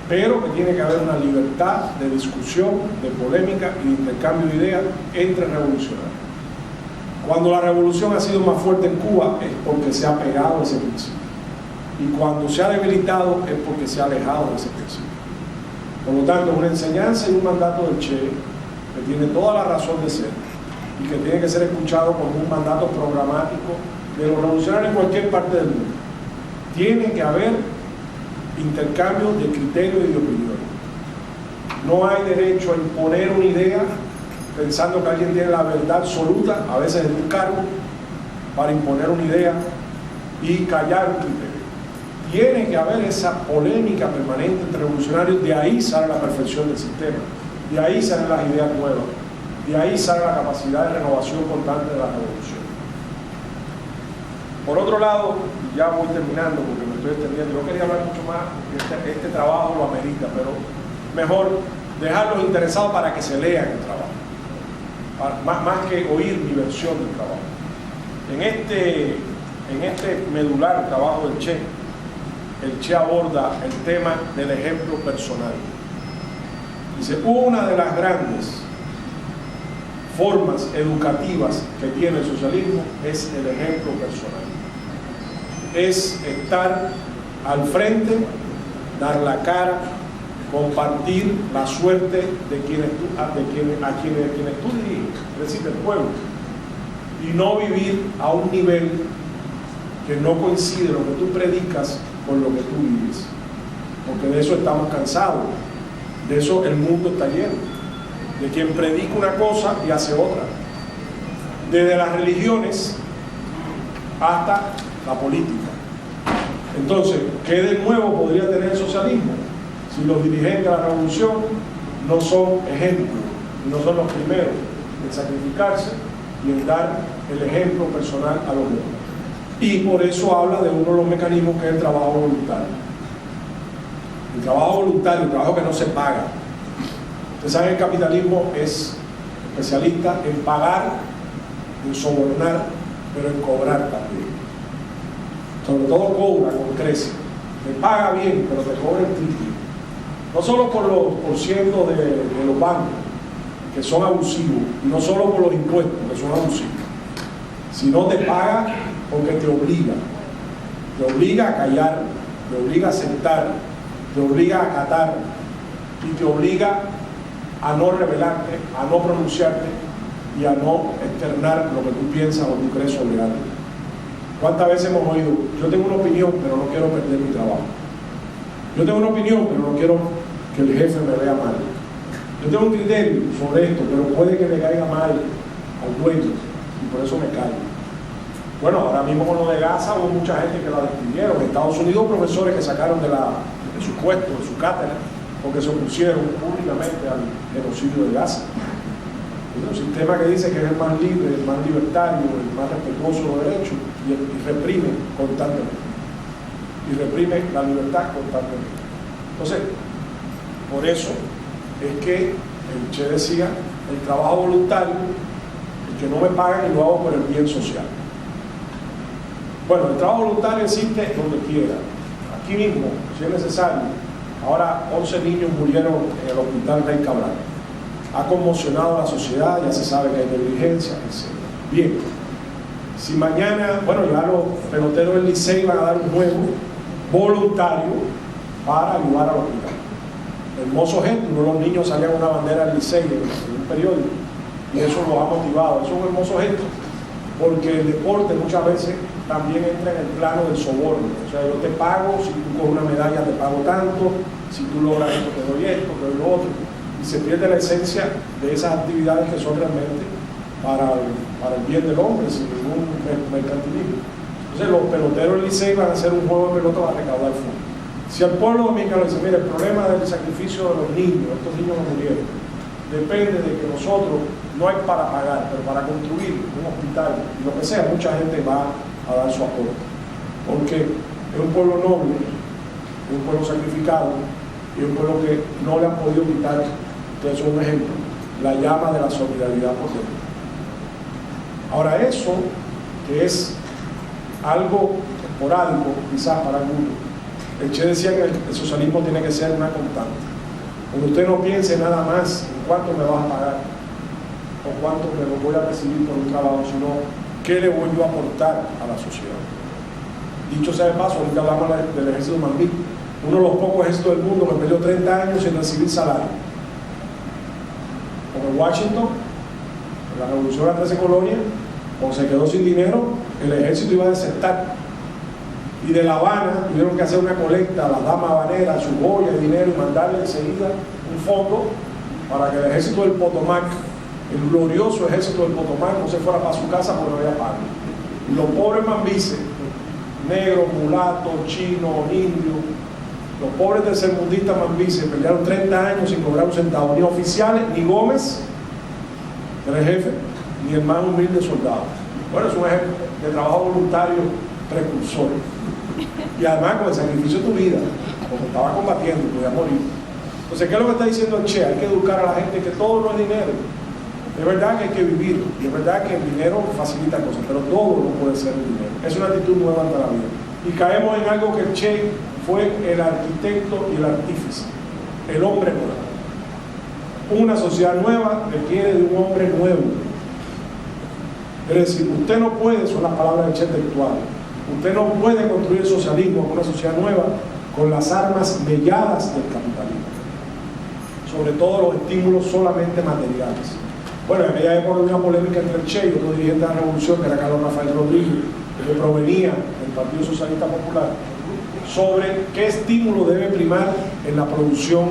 pero que tiene que haber una libertad de discusión, de polémica y de intercambio de ideas entre revolucionarios. Cuando la revolución ha sido más fuerte en Cuba es porque se ha pegado a ese principio, y cuando se ha debilitado es porque se ha alejado de ese principio. Por lo tanto, es una enseñanza y un mandato del Che que tiene toda la razón de ser y que tiene que ser escuchado como un mandato programático de los revolucionarios en cualquier parte del mundo. Tiene que haber intercambio de criterios y de opiniones. No hay derecho a imponer una idea pensando que alguien tiene la verdad absoluta, a veces en un cargo, para imponer una idea y callar un criterio. Tiene que haber esa polémica permanente entre revolucionarios, de ahí sale la perfección del sistema, de ahí salen las ideas nuevas, de ahí sale la capacidad de renovación constante de la revolución. Por otro lado, ya voy terminando porque me estoy extendiendo, yo quería hablar mucho más, porque este trabajo lo amerita, pero mejor dejarlos interesados para que se lean el trabajo, más que oír mi versión del trabajo. En este medular trabajo del Che, el Che aborda el tema del ejemplo personal. Dice, una de las grandes formas educativas que tiene el socialismo es el ejemplo personal. Es estar al frente, dar la cara, compartir la suerte de quienes tú diriges, es decir, del pueblo, y no vivir a un nivel que no coincide lo que tú predicas con lo que tú vives, porque de eso estamos cansados, de eso el mundo está lleno, de quien predica una cosa y hace otra, desde las religiones hasta la política. Entonces, ¿qué de nuevo podría tener el socialismo si los dirigentes de la revolución no son ejemplos y no son los primeros en sacrificarse y en dar el ejemplo personal a los demás? Y por eso habla de uno de los mecanismos que es el trabajo voluntario. El trabajo voluntario, el trabajo que no se paga. Ustedes saben que el capitalismo es especialista en pagar, en sobornar, pero en cobrar también. Sobre todo cobra con creces. Te paga bien, pero te cobra el triple. No solo por los porcientos de los bancos, que son abusivos, y no solo por los impuestos, que son abusivos, sino te paga porque te obliga a callar, te obliga a aceptar, te obliga a acatar, y te obliga a no rebelarte, a no pronunciarte y a no externar lo que tú piensas o tú crees sobre algo. ¿Cuántas veces hemos oído, yo tengo una opinión, pero no quiero perder mi trabajo? Yo tengo una opinión, pero no quiero que el jefe me vea mal. Yo tengo un criterio sobre esto, pero puede que le caiga mal al dueño y por eso me callo. Bueno, ahora mismo con lo de Gaza hubo mucha gente que la despidieron. En Estados Unidos, profesores que sacaron de su puesto, de su cátedra, porque se opusieron públicamente al genocidio de Gaza. Es un sistema que dice que es el más libre, el más libertario, el más respetuoso de los derechos y reprime constantemente. Y reprime la libertad constantemente. Entonces, por eso es que el Che decía, el trabajo voluntario, el que no me pagan y lo hago por el bien social. Bueno, el trabajo voluntario existe donde quiera, aquí mismo, si es necesario. Ahora 11 niños murieron en el hospital Rey Cabral. Ha conmocionado a la sociedad, ya se sabe que hay negligencia, etc. Bien, si mañana, bueno, ya los peloteros del Licey van a dar un juego voluntario para ayudar al hospital. Hermoso gesto, uno de los niños salían una bandera del Licey en un periódico y eso los ha motivado. Eso es un hermoso gesto, porque el deporte muchas veces también entra en el plano del soborno. O sea, yo te pago, si tú coges una medalla te pago tanto, si tú logras esto te doy esto, te doy lo otro. Y se pierde la esencia de esas actividades que son realmente para el bien del hombre, sin ningún mercantilismo. Entonces los peloteros del Licey van a hacer un juego de pelota para recaudar fondos. Si al pueblo dominicano dice, mire, el problema del sacrificio de los niños, estos niños no murieron, depende de que nosotros no hay para pagar, pero para construir un hospital y lo que sea, mucha gente va a dar su aporte. Porque es un pueblo noble, es un pueblo sacrificado y es un pueblo que no le han podido quitar, ustedes son un ejemplo, la llama de la solidaridad por dentro. Ahora eso, que es algo esporádico quizás para algunos, el Che decía que el socialismo tiene que ser una constante. Cuando usted no piense nada más en cuánto me vas a pagar o cuánto me lo voy a recibir por un trabajo, sino qué le voy yo a aportar a la sociedad. Dicho sea de paso, ahorita hablamos del ejército Mambí, uno de los pocos ejércitos del mundo que perdió 30 años sin recibir salario. Como en Washington, en la revolución de las 13 colonias, cuando se quedó sin dinero, el ejército iba a desertar. Y de La Habana tuvieron que hacer una colecta a las damas habaneras, su joya de dinero, y mandarle enseguida un fondo para que el ejército del Potomac, el glorioso ejército del Potomac, no se fuera para su casa porque no había pago. Y los pobres mambises, negros, mulatos, chinos, indios, los pobres tercermundistas mambises pelearon 30 años sin cobrar un centavo, ni oficiales, ni Gómez, que era el jefe, ni el más humilde soldado. Bueno, es un ejemplo de trabajo voluntario precursor. Y además con el sacrificio de tu vida, porque estaba combatiendo, podía morir. Entonces, ¿qué es lo que está diciendo el Che? Hay que educar a la gente que todo no es dinero. Es verdad que hay que vivir, y es verdad que el dinero facilita cosas, pero todo no puede ser el dinero. Es una actitud nueva ante la vida. Y caemos en algo que el Che fue el arquitecto y el artífice, el hombre nuevo. Una sociedad nueva requiere de un hombre nuevo. Es decir, usted no puede, son las palabras del Che textuales, usted no puede construir el socialismo en una sociedad nueva con las armas melladas del capitalismo, sobre todo los estímulos solamente materiales. Bueno, en aquella época había una polémica entre el Che y otro dirigente de la revolución, que era Carlos Rafael Rodríguez, que provenía del Partido Socialista Popular, sobre qué estímulo debe primar en la producción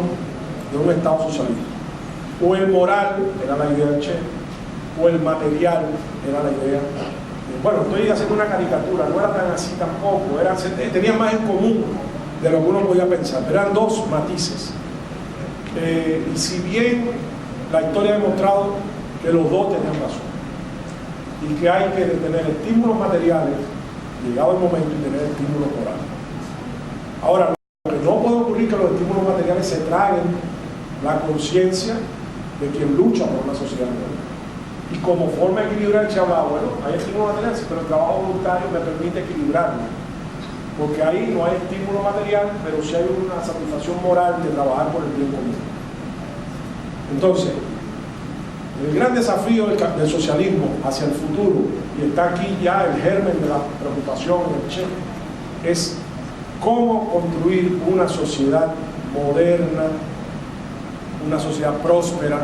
de un Estado socialista. O el moral, era la idea del Che, o el material, era la idea. Bueno, estoy haciendo una caricatura, no era tan así tampoco, tenían más en común de lo que uno podía pensar, eran dos matices. Y si bien la historia ha demostrado que los dos tenían razón, y que hay que tener estímulos materiales, llegado el momento, y tener estímulos morales. Ahora, lo que no puede ocurrir es que los estímulos materiales se traguen la conciencia de quien lucha por una sociedad nueva. Y como forma de equilibrar, se habla, bueno, hay estímulos materiales, pero el trabajo voluntario me permite equilibrarlo. Porque ahí no hay estímulo material, pero sí hay una satisfacción moral de trabajar por el bien común. Entonces, el gran desafío del socialismo hacia el futuro, y está aquí ya el germen de la preocupación del Che, es cómo construir una sociedad moderna, una sociedad próspera,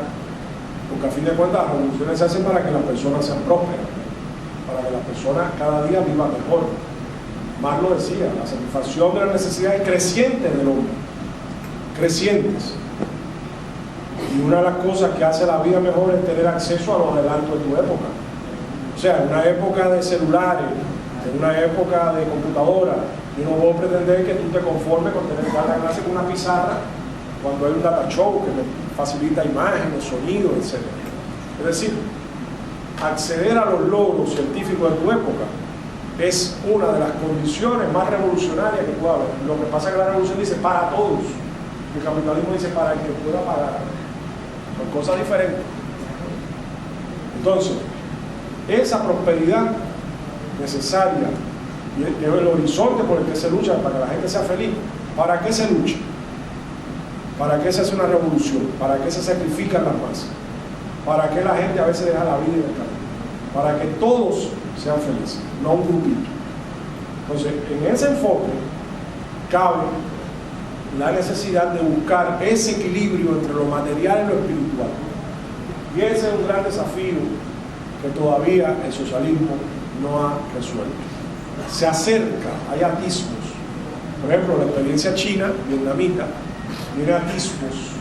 porque a fin de cuentas las revoluciones se hacen para que las personas sean prósperas, para que las personas cada día vivan mejor. Marx lo decía, la satisfacción de las necesidades crecientes del hombre, crecientes. Y una de las cosas que hace la vida mejor es tener acceso a los adelantos de tu época. O sea, en una época de celulares, en una época de computadora, yo no puedo pretender que tú te conformes con tener que dar la clase con una pizarra cuando hay un data show que me facilita imágenes, sonidos, etc. Es decir, acceder a los logros científicos de tu época es una de las condiciones más revolucionarias que pueda haber. Lo que pasa es que la revolución dice para todos, el capitalismo dice para el que pueda pagar. Son cosas diferentes. Entonces, esa prosperidad necesaria y el horizonte por el que se lucha para que la gente sea feliz, ¿para qué se lucha? ¿Para qué se hace una revolución? ¿Para qué se sacrifican las masas? ¿Para qué la gente a veces deja la vida en el camino? Para que todos sean felices, no un grupito. Entonces, en ese enfoque cabe la necesidad de buscar ese equilibrio entre lo material y lo espiritual. Y ese es un gran desafío que todavía el socialismo no ha resuelto. Se acerca, hay atismos. Por ejemplo, la experiencia china, vietnamita, tiene atismos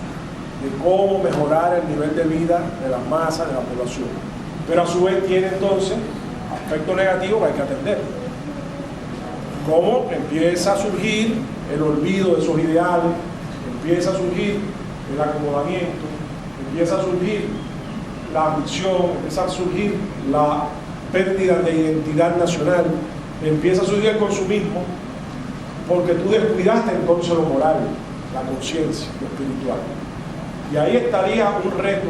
de cómo mejorar el nivel de vida de las masas, de la población. Pero a su vez tiene entonces aspectos negativos que hay que atender. Cómo empieza a surgir el olvido de esos ideales, empieza a surgir el acomodamiento, empieza a surgir la ambición, empieza a surgir la pérdida de identidad nacional, empieza a surgir el consumismo, porque tú descuidaste entonces lo moral, la conciencia, lo espiritual. Y ahí estaría un reto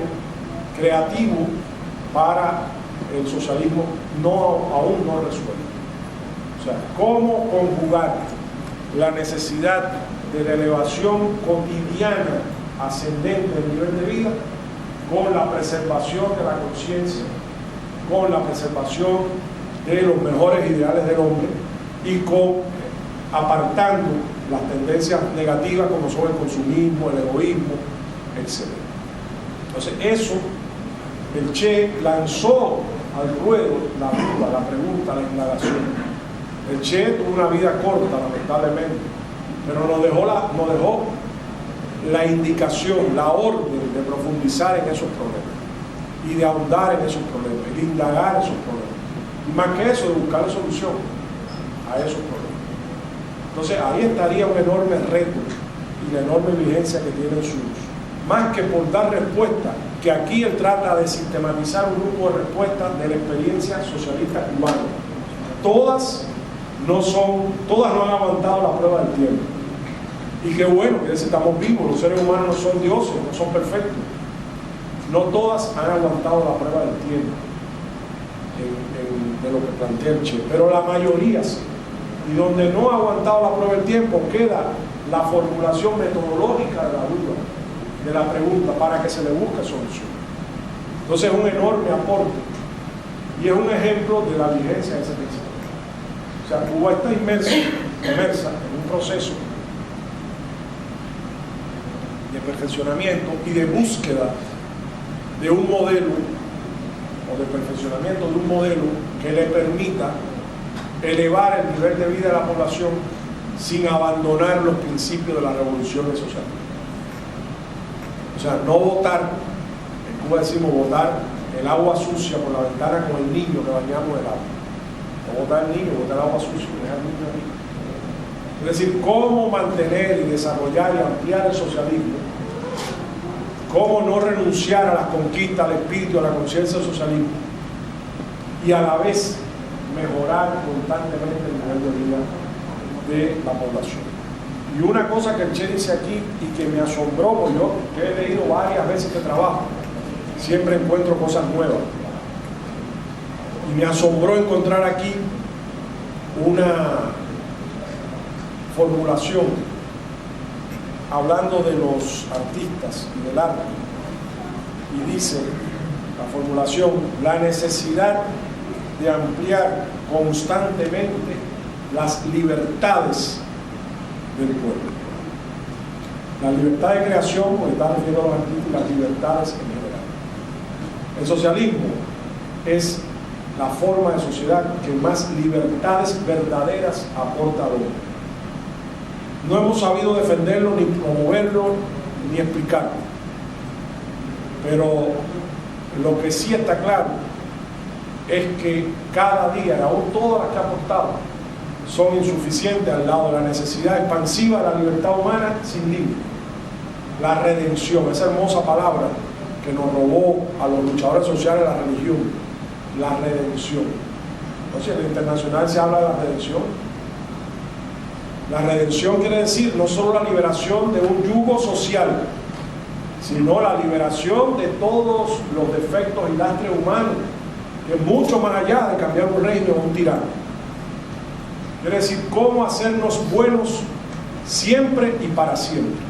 creativo para el socialismo aún no resuelto. O sea, cómo conjugar la necesidad de la elevación cotidiana ascendente del nivel de vida con la preservación de la conciencia, con la preservación de los mejores ideales del hombre y apartando las tendencias negativas como son el consumismo, el egoísmo, etc. Entonces eso, el Che lanzó al ruedo la duda, la pregunta, la indagación. El Che tuvo una vida corta, lamentablemente, pero nos dejó la indicación, la orden de profundizar en esos problemas y de ahondar en esos problemas y de indagar esos problemas. Y más que eso, de buscar solución a esos problemas. Entonces ahí estaría un enorme reto y la enorme vigencia que tiene su uso. Más que por dar respuesta, que aquí él trata de sistematizar un grupo de respuestas de la experiencia socialista cubana. Todas no han aguantado la prueba del tiempo. Y qué bueno, que estamos vivos, los seres humanos no son dioses, no son perfectos. No todas han aguantado la prueba del tiempo de lo que plantea el Che, pero la mayoría sí. Y donde no ha aguantado la prueba del tiempo queda la formulación metodológica de la duda, de la pregunta, para que se le busque solución. Entonces es un enorme aporte y es un ejemplo de la vigencia de ese pensamiento. O sea, Cuba está inmersa en un proceso de perfeccionamiento y de búsqueda de un modelo o de perfeccionamiento de un modelo que le permita elevar el nivel de vida de la población sin abandonar los principios de las revoluciones sociales. O sea, no botar, en Cuba decimos botar el agua sucia por la ventana con el niño que bañamos el agua. No botar el niño, botar el agua sucia, dejar el niño ahí. Es decir, cómo mantener y desarrollar y ampliar el socialismo, cómo no renunciar a las conquistas, al espíritu, a la conciencia del socialismo y a la vez mejorar constantemente el nivel de vida de la población. Y una cosa que el Che dice aquí y que me asombró, porque yo que he leído varias veces este trabajo, siempre encuentro cosas nuevas. Y me asombró encontrar aquí una formulación hablando de los artistas y del arte. Y dice la formulación, la necesidad de ampliar constantemente las libertades del pueblo. La libertad de creación, porque está refiriendo a los artistas, y las libertades en general. El socialismo es la forma de sociedad que más libertades verdaderas aporta al hombre. No hemos sabido defenderlo, ni promoverlo, ni explicarlo. Pero lo que sí está claro es que cada día, y aún todas las que ha aportado, son insuficientes al lado de la necesidad expansiva de la libertad humana sin límite. La redención, esa hermosa palabra que nos robó a los luchadores sociales la religión, la redención. Entonces, en el internacional se habla de la redención. La redención quiere decir no solo la liberación de un yugo social, sino la liberación de todos los defectos y lastres humanos, que es mucho más allá de cambiar un régimen o un tirano. Quiere decir cómo hacernos buenos siempre y para siempre.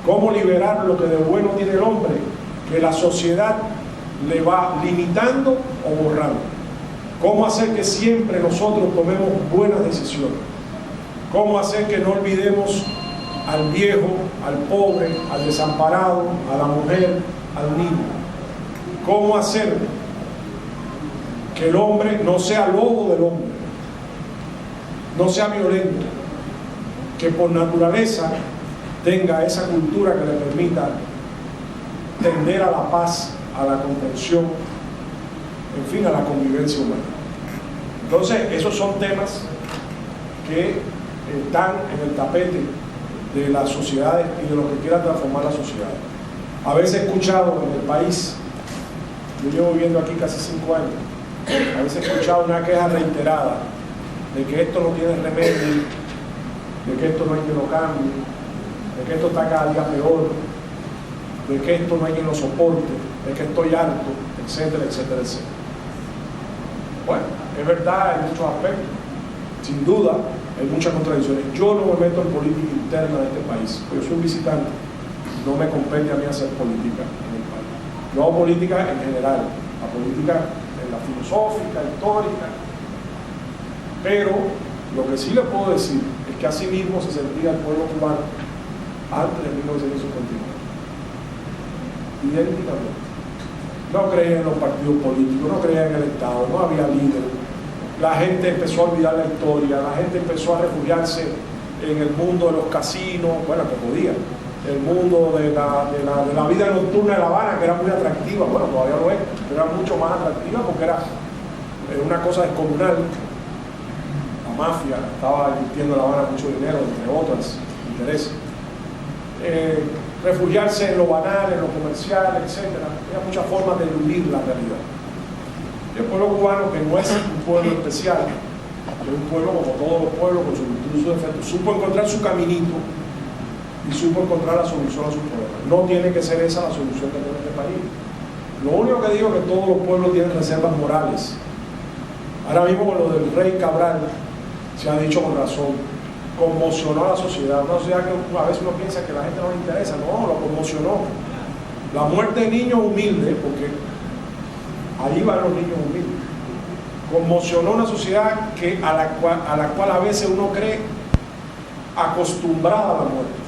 Cómo liberar lo que de bueno tiene el hombre, que la sociedad le va limitando o borrando. Cómo hacer que siempre nosotros tomemos buenas decisiones. Cómo hacer que no olvidemos al viejo, al pobre, al desamparado, a la mujer, al niño. Cómo hacer que el hombre no sea lobo del hombre, no sea violento, que por naturaleza tenga esa cultura que le permita tender a la paz, a la comprensión, en fin, a la convivencia humana. Entonces, esos son temas que están en el tapete de las sociedades y de lo que quiera transformar la sociedad. A veces he escuchado en el país, yo llevo viviendo aquí casi 5 años, a veces he escuchado una queja reiterada de que esto no tiene remedio, de que esto no hay quien lo cambie, de que esto está cada día peor, de que esto no hay quien lo soporte, de que estoy harto, etcétera, etcétera, etcétera. Bueno, es verdad en muchos aspectos, sin duda hay muchas contradicciones. Yo no me meto en política interna de este país, yo soy un visitante, no me compete a mí hacer política en el país. Yo hago política en general, la política en la filosófica, histórica, pero lo que sí le puedo decir es que así mismo se sentía el pueblo cubano antes de 1959, idénticamente. No creía en los partidos políticos, no creía en el Estado, no había líder. La gente empezó a olvidar la historia, la gente empezó a refugiarse en el mundo de los casinos, bueno, que podía, el mundo de la vida nocturna de La Habana, que era muy atractiva, bueno, todavía lo es, pero era mucho más atractiva porque era una cosa descomunal. La mafia estaba invirtiendo en La Habana mucho dinero, entre otros intereses. Refugiarse en lo banal, en lo comercial, etc. Había muchas formas de eludir la realidad. El pueblo cubano, que no es un pueblo especial, es un pueblo como todos los pueblos, con sus virtudes y sus defectos, supo encontrar su caminito y supo encontrar la solución a sus problemas. No tiene que ser esa la solución que tiene este país. Lo único que digo es que todos los pueblos tienen reservas morales. Ahora mismo con lo del rey Cabral, se ha dicho con razón, conmocionó a la sociedad, una sociedad que a veces uno piensa que a la gente no le interesa, no, lo conmocionó. La muerte de niños humildes, porque ahí van los niños humildes, conmocionó una sociedad a la cual a veces uno cree acostumbrada a la muerte,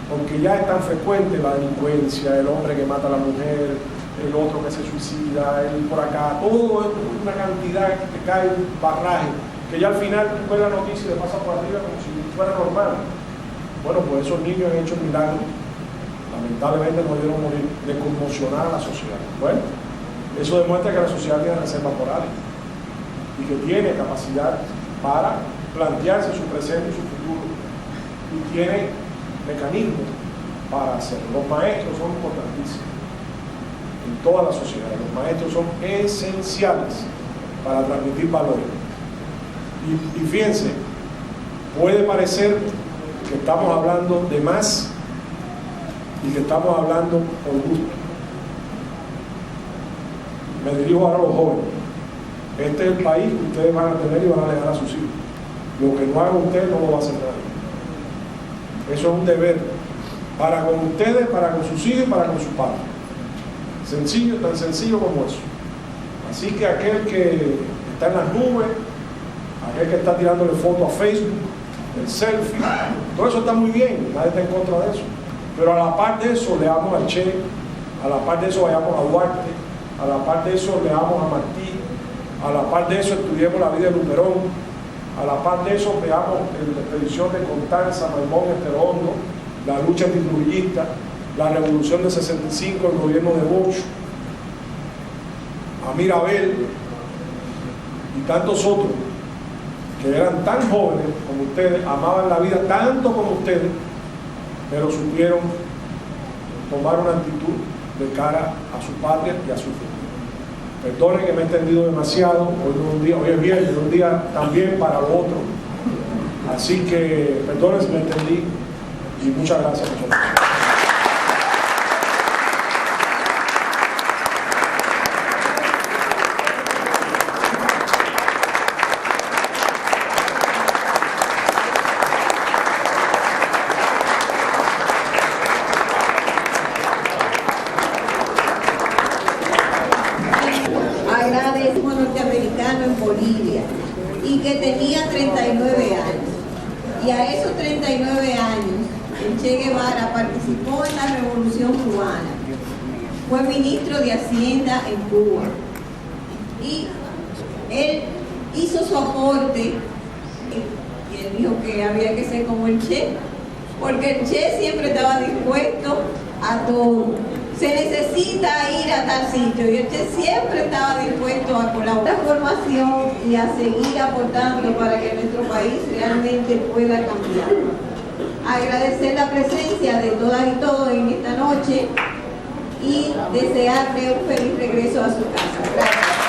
porque ya es tan frecuente la delincuencia, el hombre que mata a la mujer, el otro que se suicida, el por acá, todo es una cantidad que cae en barraje, que ya al final tú ves la noticia y le pasa por arriba como si fuera normal. Bueno, pues esos niños han hecho milagros, lamentablemente no debieron morir, de conmocionar a la sociedad. Bueno, eso demuestra que la sociedad tiene reservas morales y que tiene capacidad para plantearse su presente y su futuro y tiene mecanismos para hacerlo. Los maestros son importantísimos en toda la sociedad. Los maestros son esenciales para transmitir valores. Y fíjense, puede parecer que estamos hablando de más y que estamos hablando por gusto. Me dirijo ahora a los jóvenes. Este es el país que ustedes van a tener y van a dejar a sus hijos. Lo que no haga usted no lo va a hacer nadie. Eso es un deber para con ustedes, para con sus hijos y para con sus padres. Sencillo, tan sencillo como eso. Así que aquel que está en las nubes, aquel que está tirándole foto a Facebook, el selfie, todo eso está muy bien, nadie está en contra de eso. Pero a la par de eso leamos a Che, a la par de eso vayamos a Duarte, a la par de eso leamos a Martí, a la par de eso estudiemos la vida de Luperón, a la par de eso veamos la expedición de Constanza, Maimón, Esterondo, la lucha antitrujillista, la revolución del 65, el gobierno de Bosch, a Mirabel y tantos otros que eran tan jóvenes como ustedes, amaban la vida tanto como ustedes, pero supieron tomar una actitud de cara a su patria y a su futuro. Perdonen que me he extendido demasiado, hoy es viernes, un día también para otro, así que perdonen si me extendí y muchas gracias a vosotros. Norteamericano en Bolivia y que tenía 39 años, y a esos 39 años el Che Guevara participó en la Revolución Cubana, fue ministro de Hacienda en Cuba y él hizo su aporte y él dijo que había que ser como el Che, porque el Che siempre estaba dispuesto a todo. Se necesita ir a tal sitio y el Che siempre estaba dispuesto a colaborar en la formación y a seguir aportando para que nuestro país realmente pueda cambiar. Agradecer la presencia de todas y todos en esta noche y desearle un feliz regreso a su casa. Gracias.